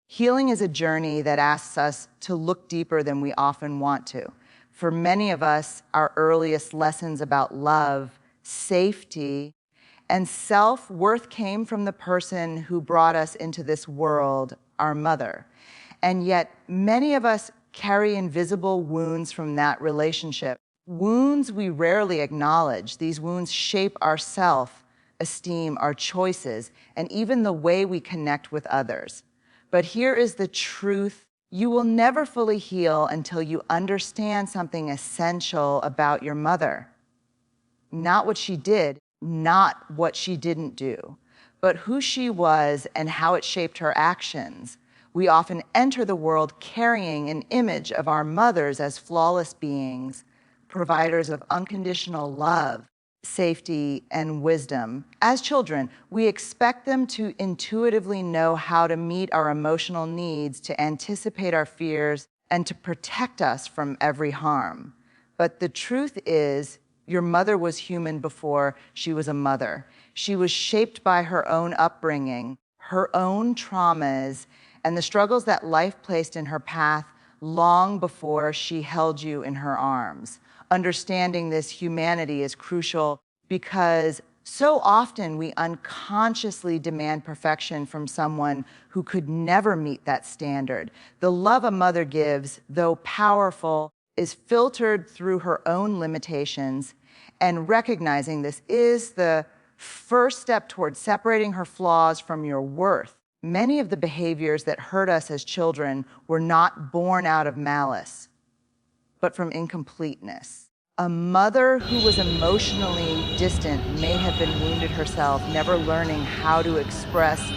Healing is a journey that asks us to look deeper than we often want to. For many of us, our earliest lessons about love, safety, and self-worth came from the person who brought us into this world, our mother. And yet, many of us carry invisible wounds from that relationship. Wounds we rarely acknowledge. These wounds shape our self-esteem, our choices, and even the way we connect with others. But here is the truth. You will never fully heal until you understand something essential about your mother. Not what she did, not what she didn't do, but who she was and how it shaped her actions. We often enter the world carrying an image of our mothers as flawless beings, providers of unconditional love, safety, and wisdom. As children, we expect them to intuitively know how to meet our emotional needs, to anticipate our fears, and to protect us from every harm. But the truth is, your mother was human before she was a mother. She was shaped by her own upbringing, her own traumas, and the struggles that life placed in her path long before she held you in her arms. Understanding this humanity is crucial because so often we unconsciously demand perfection from someone who could never meet that standard. The love a mother gives, though powerful, is filtered through her own limitations, and recognizing this is the first step towards separating her flaws from your worth. Many of the behaviors that hurt us as children were not born out of malice, but from incompleteness. A mother who was emotionally distant may have been wounded herself, never learning how to express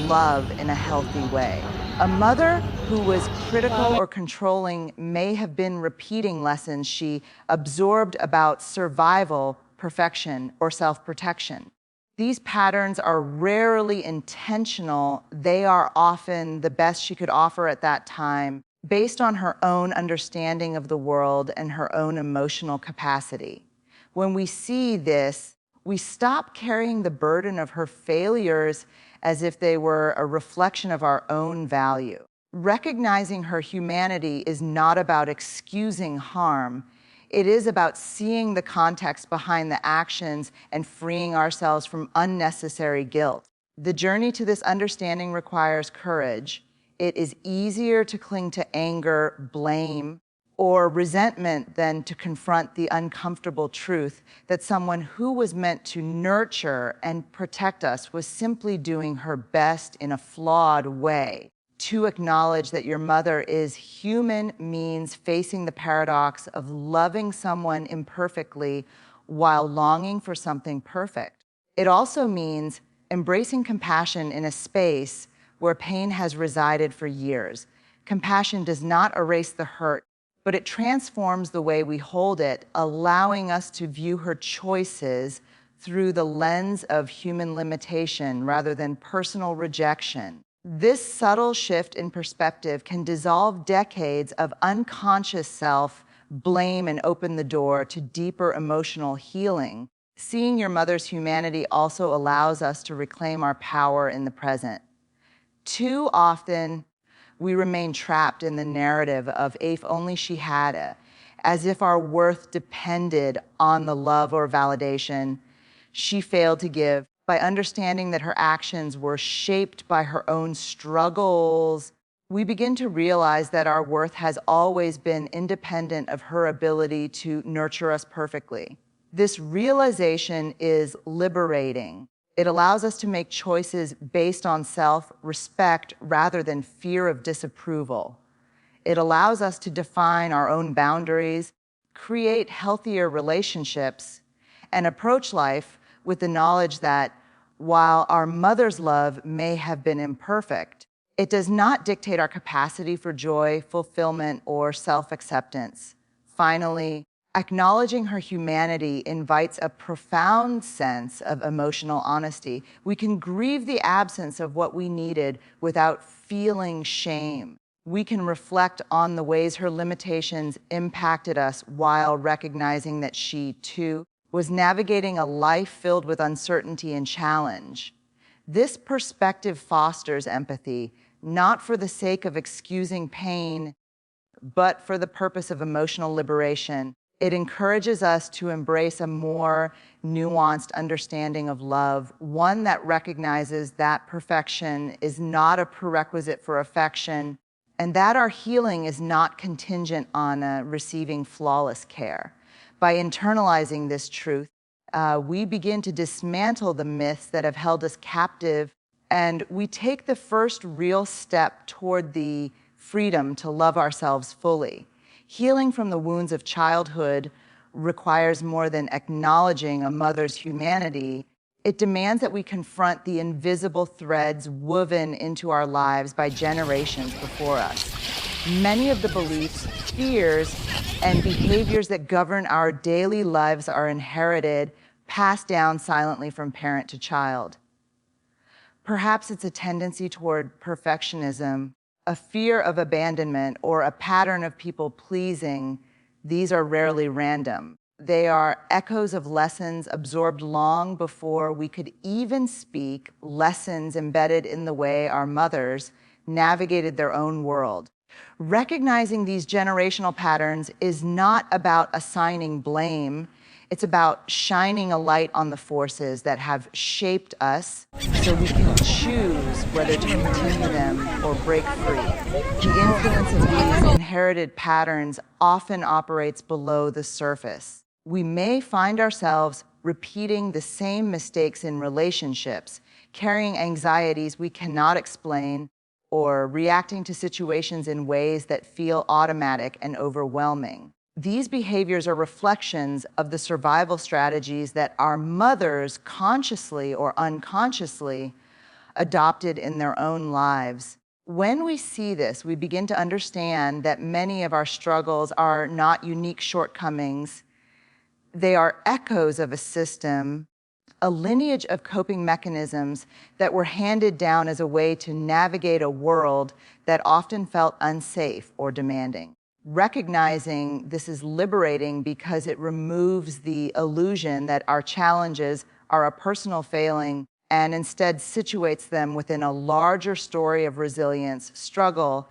love in a healthy way. A mother who was critical or controlling may have been repeating lessons she absorbed about survival, perfection, or self-protection. These patterns are rarely intentional. They are often the best she could offer at that time, based on her own understanding of the world and her own emotional capacity. When we see this, we stop carrying the burden of her failures as if they were a reflection of our own value. Recognizing her humanity is not about excusing harm. It is about seeing the context behind the actions and freeing ourselves from unnecessary guilt. The journey to this understanding requires courage. It is easier to cling to anger, blame, or resentment than to confront the uncomfortable truth that someone who was meant to nurture and protect us was simply doing her best in a flawed way. To acknowledge that your mother is human means facing the paradox of loving someone imperfectly while longing for something perfect. It also means embracing compassion in a space where pain has resided for years. Compassion does not erase the hurt, but it transforms the way we hold it, allowing us to view her choices through the lens of human limitation rather than personal rejection. This subtle shift in perspective can dissolve decades of unconscious self-blame and open the door to deeper emotional healing. Seeing your mother's humanity also allows us to reclaim our power in the present. Too often, we remain trapped in the narrative of if only she had it, as if our worth depended on the love or validation she failed to give. By understanding that her actions were shaped by her own struggles, we begin to realize that our worth has always been independent of her ability to nurture us perfectly. This realization is liberating. It allows us to make choices based on self-respect rather than fear of disapproval. It allows us to define our own boundaries, create healthier relationships, and approach life with the knowledge that while our mother's love may have been imperfect, it does not dictate our capacity for joy, fulfillment, or self-acceptance. Finally, acknowledging her humanity invites a profound sense of emotional honesty. We can grieve the absence of what we needed without feeling shame. We can reflect on the ways her limitations impacted us while recognizing that she, too, was navigating a life filled with uncertainty and challenge. This perspective fosters empathy, not for the sake of excusing pain, but for the purpose of emotional liberation. It encourages us to embrace a more nuanced understanding of love, one that recognizes that perfection is not a prerequisite for affection, and that our healing is not contingent on receiving flawless care. By internalizing this truth, we begin to dismantle the myths that have held us captive, and we take the first real step toward the freedom to love ourselves fully. Healing from the wounds of childhood requires more than acknowledging a mother's humanity. It demands that we confront the invisible threads woven into our lives by generations before us. Many of the beliefs, fears, and behaviors that govern our daily lives are inherited, passed down silently from parent to child. Perhaps it's a tendency toward perfectionism, a fear of abandonment, or a pattern of people pleasing. These are rarely random. They are echoes of lessons absorbed long before we could even speak, lessons embedded in the way our mothers navigated their own world. Recognizing these generational patterns is not about assigning blame. It's about shining a light on the forces that have shaped us so we can choose whether to continue them or break free. The influence of these inherited patterns often operates below the surface. We may find ourselves repeating the same mistakes in relationships, carrying anxieties we cannot explain, or reacting to situations in ways that feel automatic and overwhelming. These behaviors are reflections of the survival strategies that our mothers consciously or unconsciously adopted in their own lives. When we see this, we begin to understand that many of our struggles are not unique shortcomings. They are echoes of a system, a lineage of coping mechanisms that were handed down as a way to navigate a world that often felt unsafe or demanding. Recognizing this is liberating because it removes the illusion that our challenges are a personal failing and instead situates them within a larger story of resilience, struggle,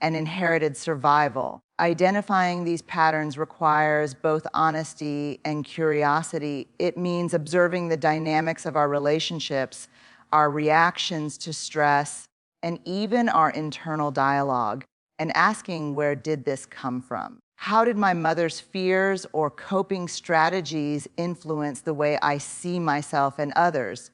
and inherited survival. Identifying these patterns requires both honesty and curiosity. It means observing the dynamics of our relationships, our reactions to stress, and even our internal dialogue, and asking, where did this come from? How did my mother's fears or coping strategies influence the way I see myself and others?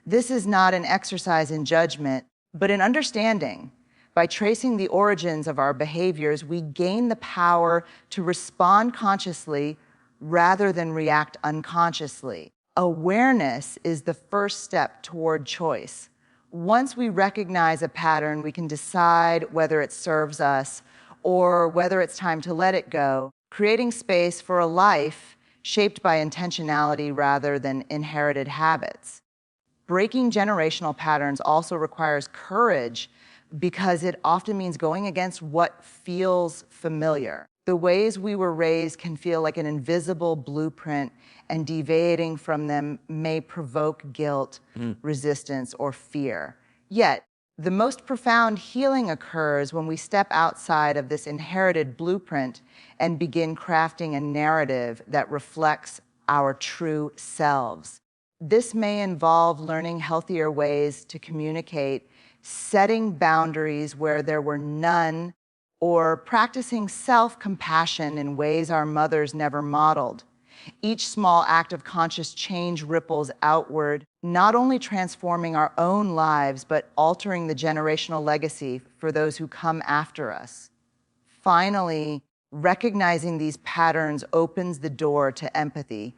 This is not an exercise in judgment, but in understanding. By tracing the origins of our behaviors, we gain the power to respond consciously rather than react unconsciously. Awareness is the first step toward choice. Once we recognize a pattern, we can decide whether it serves us or whether it's time to let it go, creating space for a life shaped by intentionality rather than inherited habits. Breaking generational patterns also requires courage because it often means going against what feels familiar. The ways we were raised can feel like an invisible blueprint, and deviating from them may provoke guilt, resistance, or fear. Yet, the most profound healing occurs when we step outside of this inherited blueprint and begin crafting a narrative that reflects our true selves. This may involve learning healthier ways to communicate, setting boundaries where there were none, or practicing self-compassion in ways our mothers never modeled. Each small act of conscious change ripples outward, not only transforming our own lives, but altering the generational legacy for those who come after us. Finally, recognizing these patterns opens the door to empathy,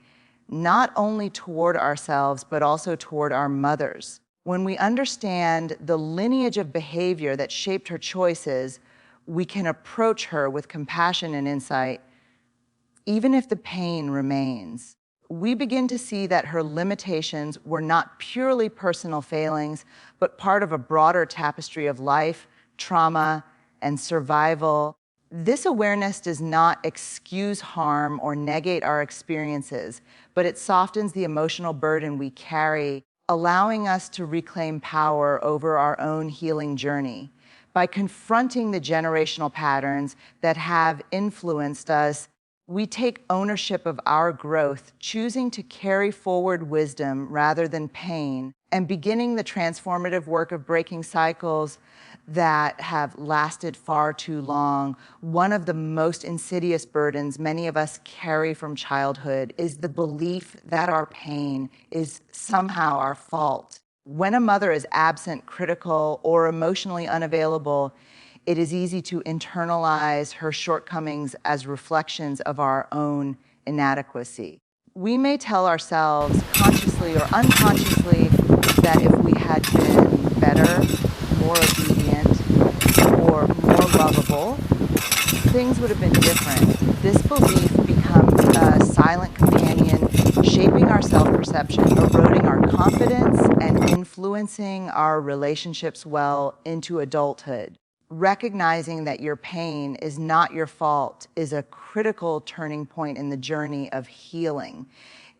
not only toward ourselves, but also toward our mothers. When we understand the lineage of behavior that shaped her choices, we can approach her with compassion and insight, even if the pain remains. We begin to see that her limitations were not purely personal failings, but part of a broader tapestry of life, trauma, and survival. This awareness does not excuse harm or negate our experiences, but it softens the emotional burden we carry, allowing us to reclaim power over our own healing journey. By confronting the generational patterns that have influenced us, we take ownership of our growth, choosing to carry forward wisdom rather than pain, and beginning the transformative work of breaking cycles that have lasted far too long. One of the most insidious burdens many of us carry from childhood is the belief that our pain is somehow our fault. When a mother is absent, critical, or emotionally unavailable, it is easy to internalize her shortcomings as reflections of our own inadequacy. We may tell ourselves, consciously or unconsciously, that if we had been better, more obedient, or more lovable, things would have been different. This belief becomes a silent companion, shaping our self-perception, eroding our confidence, and influencing our relationships well into adulthood. Recognizing that your pain is not your fault is a critical turning point in the journey of healing.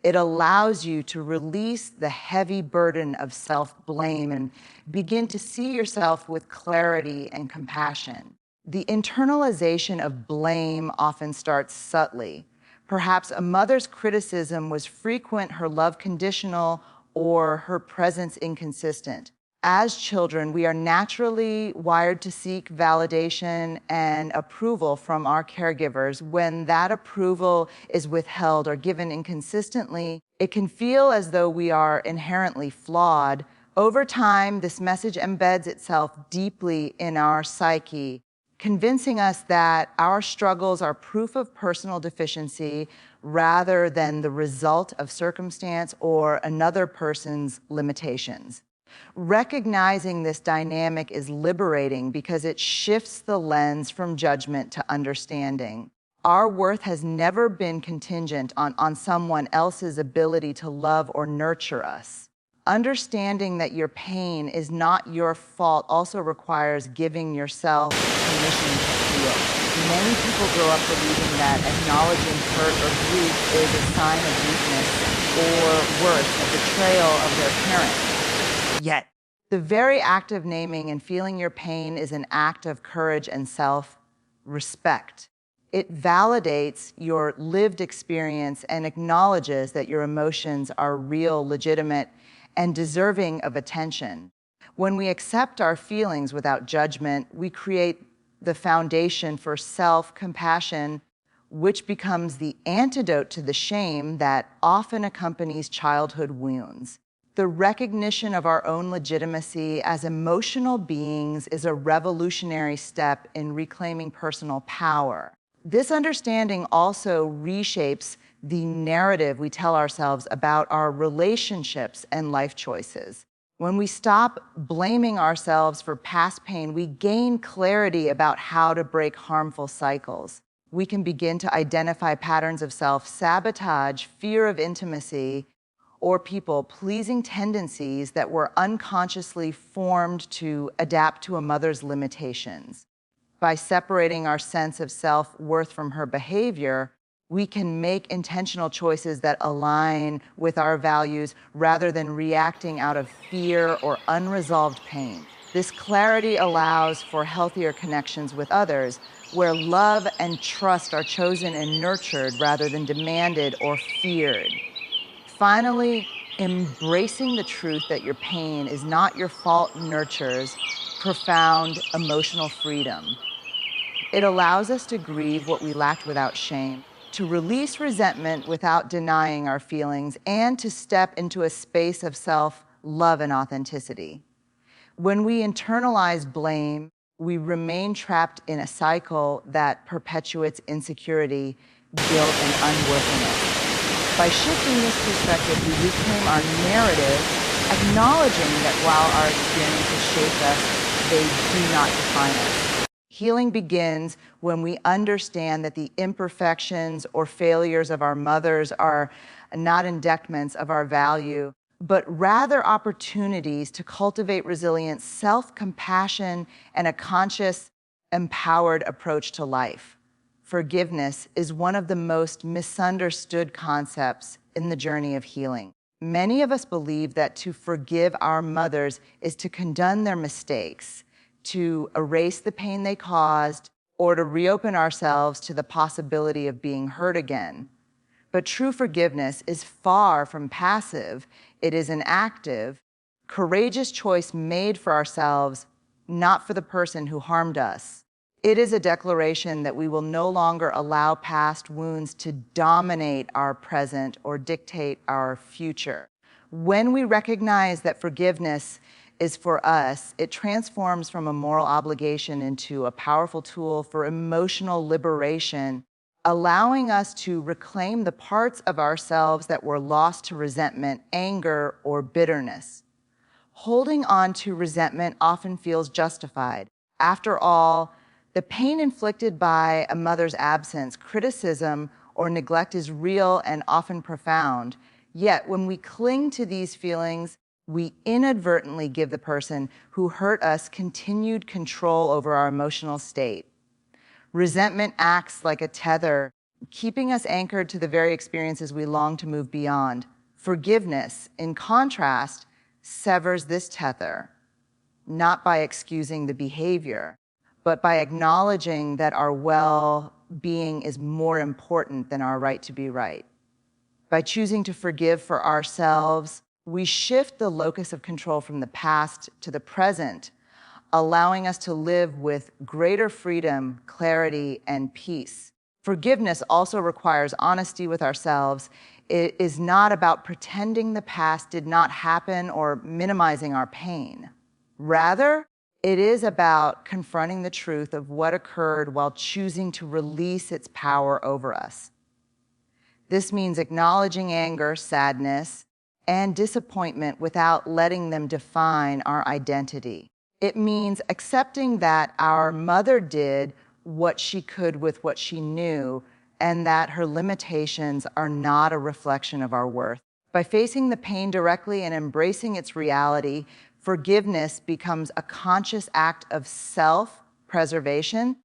It allows you to release the heavy burden of self-blame and begin to see yourself with clarity and compassion. The internalization of blame often starts subtly. Perhaps a mother's criticism was frequent, her love conditional, or her presence inconsistent. As children, we are naturally wired to seek validation and approval from our caregivers. When that approval is withheld or given inconsistently, it can feel as though we are inherently flawed. Over time, this message embeds itself deeply in our psyche, convincing us that our struggles are proof of personal deficiency rather than the result of circumstance or another person's limitations. Recognizing this dynamic is liberating because it shifts the lens from judgment to understanding. Our worth has never been contingent on someone else's ability to love or nurture us. Understanding that your pain is not your fault also requires giving yourself permission to feel. Many people grow up believing that acknowledging hurt or grief is a sign of weakness or worse, a betrayal of their parent. Yet, the very act of naming and feeling your pain is an act of courage and self-respect. It validates your lived experience and acknowledges that your emotions are real, legitimate, and deserving of attention. When we accept our feelings without judgment, we create the foundation for self-compassion, which becomes the antidote to the shame that often accompanies childhood wounds. The recognition of our own legitimacy as emotional beings is a revolutionary step in reclaiming personal power. This understanding also reshapes the narrative we tell ourselves about our relationships and life choices. When we stop blaming ourselves for past pain, we gain clarity about how to break harmful cycles. We can begin to identify patterns of self-sabotage, fear of intimacy, or people-pleasing tendencies that were unconsciously formed to adapt to a mother's limitations. By separating our sense of self-worth from her behavior, we can make intentional choices that align with our values rather than reacting out of fear or unresolved pain. This clarity allows for healthier connections with others, where love and trust are chosen and nurtured rather than demanded or feared. Finally, embracing the truth that your pain is not your fault nurtures profound emotional freedom. It allows us to grieve what we lacked without shame, to release resentment without denying our feelings, and to step into a space of self-love and authenticity. When we internalize blame, we remain trapped in a cycle that perpetuates insecurity, guilt, and unworthiness. By shifting this perspective, we reclaim our narrative, acknowledging that while our experiences shape us, they do not define us. Healing begins when we understand that the imperfections or failures of our mothers are not indictments of our value, but rather opportunities to cultivate resilience, self-compassion, and a conscious, empowered approach to life. Forgiveness is one of the most misunderstood concepts in the journey of healing. Many of us believe that to forgive our mothers is to condone their mistakes, to erase the pain they caused, or to reopen ourselves to the possibility of being hurt again. But true forgiveness is far from passive. It is an active, courageous choice made for ourselves, not for the person who harmed us. It is a declaration that we will no longer allow past wounds to dominate our present or dictate our future. When we recognize that forgiveness is for us, it transforms from a moral obligation into a powerful tool for emotional liberation, allowing us to reclaim the parts of ourselves that were lost to resentment, anger, or bitterness. Holding on to resentment often feels justified. After all, the pain inflicted by a mother's absence, criticism, or neglect is real and often profound. Yet, when we cling to these feelings, we inadvertently give the person who hurt us continued control over our emotional state. Resentment acts like a tether, keeping us anchored to the very experiences we long to move beyond. Forgiveness, in contrast, severs this tether, not by excusing the behavior, but by acknowledging that our well-being is more important than our right to be right. By choosing to forgive for ourselves, we shift the locus of control from the past to the present, allowing us to live with greater freedom, clarity, and peace. Forgiveness also requires honesty with ourselves. It is not about pretending the past did not happen or minimizing our pain. Rather, it is about confronting the truth of what occurred while choosing to release its power over us. This means acknowledging anger, sadness, and disappointment without letting them define our identity. It means accepting that our mother did what she could with what she knew, and that her limitations are not a reflection of our worth. By facing the pain directly and embracing its reality, forgiveness becomes a conscious act of self-preservation,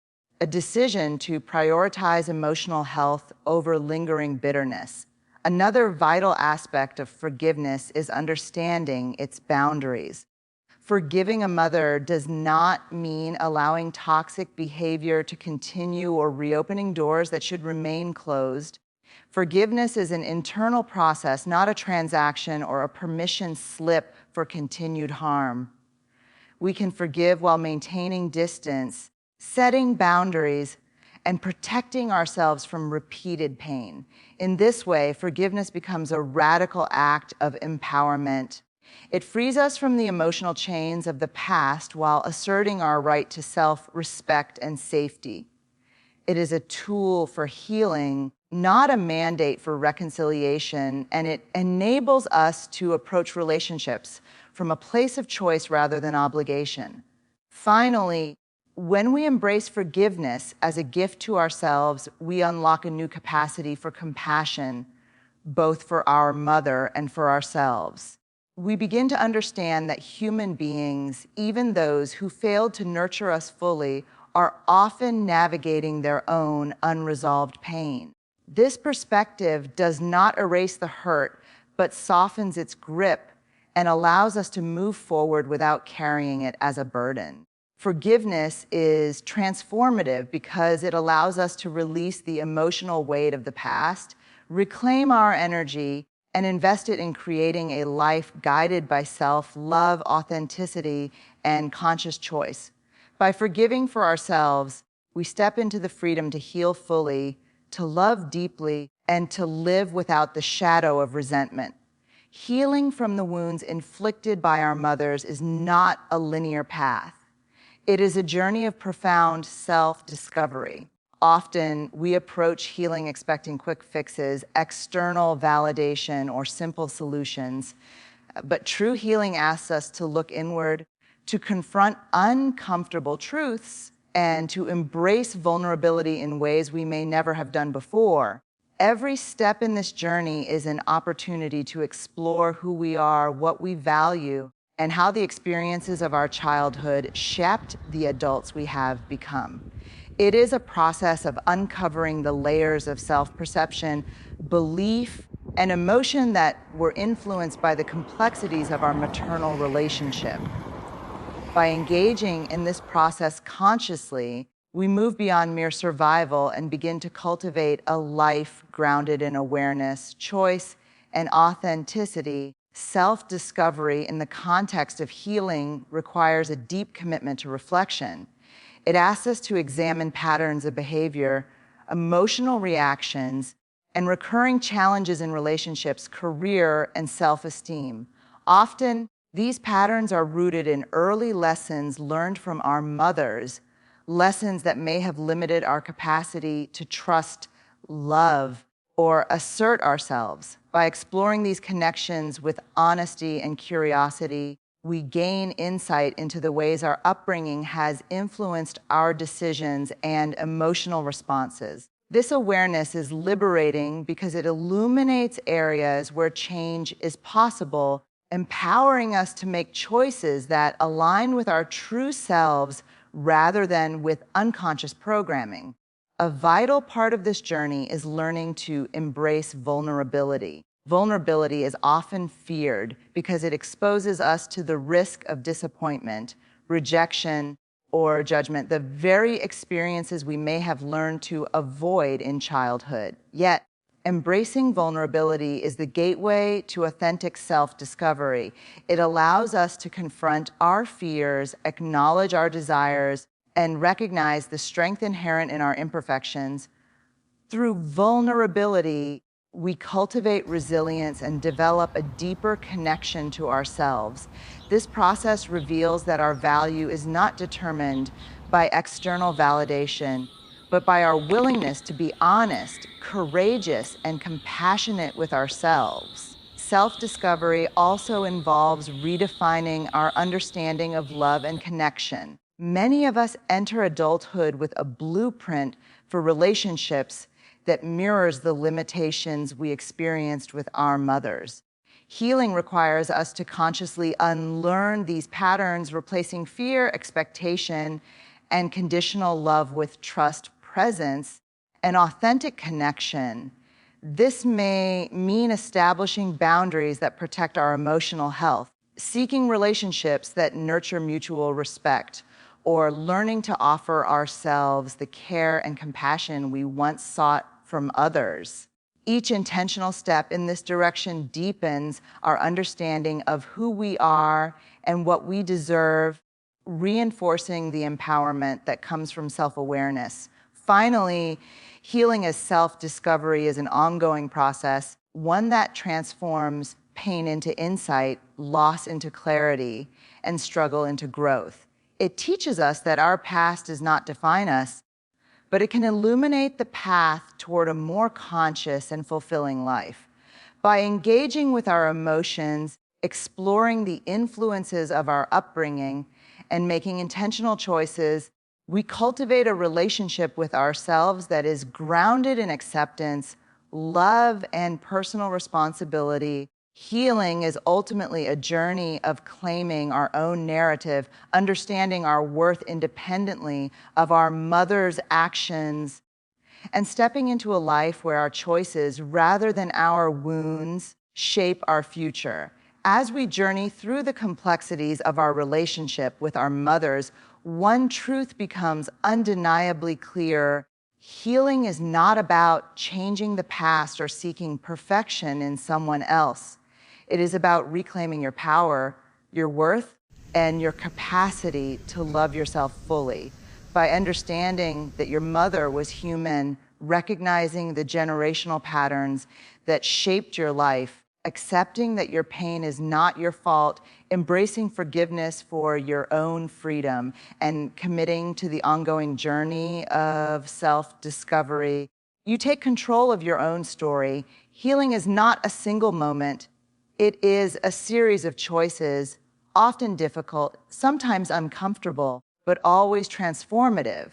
a decision to prioritize emotional health over lingering bitterness. Another vital aspect of forgiveness is understanding its boundaries. Forgiving a mother does not mean allowing toxic behavior to continue or reopening doors that should remain closed. Forgiveness is an internal process, not a transaction or a permission slip for continued harm. We can forgive while maintaining distance, setting boundaries, and protecting ourselves from repeated pain. In this way, forgiveness becomes a radical act of empowerment. It frees us from the emotional chains of the past while asserting our right to self-respect and safety. It is a tool for healing, not a mandate for reconciliation, and it enables us to approach relationships from a place of choice rather than obligation. Finally, when we embrace forgiveness as a gift to ourselves, we unlock a new capacity for compassion, both for our mother and for ourselves. We begin to understand that human beings, even those who failed to nurture us fully, are often navigating their own unresolved pain. This perspective does not erase the hurt, but softens its grip and allows us to move forward without carrying it as a burden. Forgiveness is transformative because it allows us to release the emotional weight of the past, reclaim our energy, and invest it in creating a life guided by self-love, authenticity, and conscious choice. By forgiving for ourselves, we step into the freedom to heal fully, to love deeply, and to live without the shadow of resentment. Healing from the wounds inflicted by our mothers is not a linear path. It is a journey of profound self-discovery. Often, we approach healing expecting quick fixes, external validation, or simple solutions. But true healing asks us to look inward, to confront uncomfortable truths, and to embrace vulnerability in ways we may never have done before. Every step in this journey is an opportunity to explore who we are, what we value, and how the experiences of our childhood shaped the adults we have become. It is a process of uncovering the layers of self-perception, belief, and emotion that were influenced by the complexities of our maternal relationship. By engaging in this process consciously, we move beyond mere survival and begin to cultivate a life grounded in awareness, choice, and authenticity. Self-discovery in the context of healing requires a deep commitment to reflection. It asks us to examine patterns of behavior, emotional reactions, and recurring challenges in relationships, career, and self-esteem. Often, these patterns are rooted in early lessons learned from our mothers, lessons that may have limited our capacity to trust, love, or assert ourselves. By exploring these connections with honesty and curiosity, we gain insight into the ways our upbringing has influenced our decisions and emotional responses. This awareness is liberating because it illuminates areas where change is possible, empowering us to make choices that align with our true selves rather than with unconscious programming. A vital part of this journey is learning to embrace vulnerability. Vulnerability is often feared because it exposes us to the risk of disappointment, rejection, or judgment, the very experiences we may have learned to avoid in childhood. Yet, embracing vulnerability is the gateway to authentic self-discovery. It allows us to confront our fears, acknowledge our desires, and recognize the strength inherent in our imperfections. Through vulnerability, we cultivate resilience and develop a deeper connection to ourselves. This process reveals that our value is not determined by external validation, but by our willingness to be honest, courageous, and compassionate with ourselves. Self-discovery also involves redefining our understanding of love and connection. Many of us enter adulthood with a blueprint for relationships that mirrors the limitations we experienced with our mothers. Healing requires us to consciously unlearn these patterns, replacing fear, expectation, and conditional love with trust, presence, and authentic connection. This may mean establishing boundaries that protect our emotional health, seeking relationships that nurture mutual respect, or learning to offer ourselves the care and compassion we once sought from others. Each intentional step in this direction deepens our understanding of who we are and what we deserve, reinforcing the empowerment that comes from self-awareness. Finally, healing as self-discovery is an ongoing process, one that transforms pain into insight, loss into clarity, and struggle into growth. It teaches us that our past does not define us, but it can illuminate the path toward a more conscious and fulfilling life. By engaging with our emotions, exploring the influences of our upbringing, and making intentional choices, we cultivate a relationship with ourselves that is grounded in acceptance, love, and personal responsibility. Healing is ultimately a journey of claiming our own narrative, understanding our worth independently of our mother's actions, and stepping into a life where our choices, rather than our wounds, shape our future. As we journey through the complexities of our relationship with our mothers, one truth becomes undeniably clear. Healing is not about changing the past or seeking perfection in someone else. It is about reclaiming your power, your worth, and your capacity to love yourself fully. By understanding that your mother was human, recognizing the generational patterns that shaped your life, accepting that your pain is not your fault, embracing forgiveness for your own freedom, and committing to the ongoing journey of self-discovery, you take control of your own story. Healing is not a single moment. It is a series of choices, often difficult, sometimes uncomfortable, but always transformative.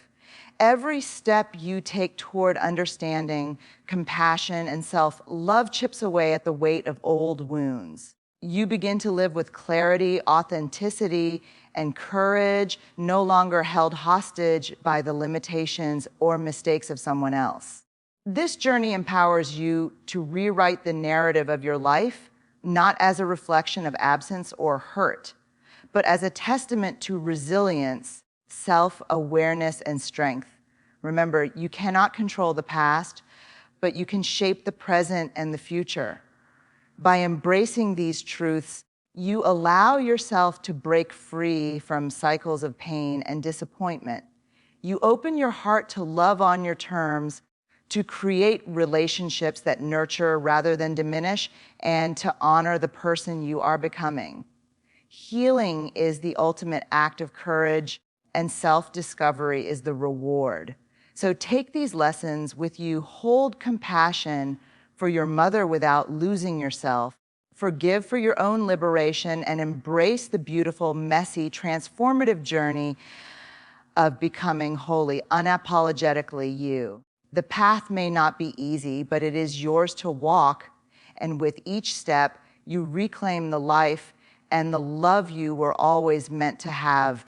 Every step you take toward understanding, compassion, and self-love chips away at the weight of old wounds. You begin to live with clarity, authenticity, and courage, no longer held hostage by the limitations or mistakes of someone else. This journey empowers you to rewrite the narrative of your life, not as a reflection of absence or hurt, but as a testament to resilience, self-awareness, and strength. Remember, you cannot control the past, but you can shape the present and the future. By embracing these truths, you allow yourself to break free from cycles of pain and disappointment. You open your heart to love on your terms, to create relationships that nurture rather than diminish, and to honor the person you are becoming. Healing is the ultimate act of courage, and self-discovery is the reward. So take these lessons with you, hold compassion for your mother without losing yourself, forgive for your own liberation, and embrace the beautiful, messy, transformative journey of becoming wholly, unapologetically you. The path may not be easy, but it is yours to walk, and with each step, you reclaim the life and the love you were always meant to have.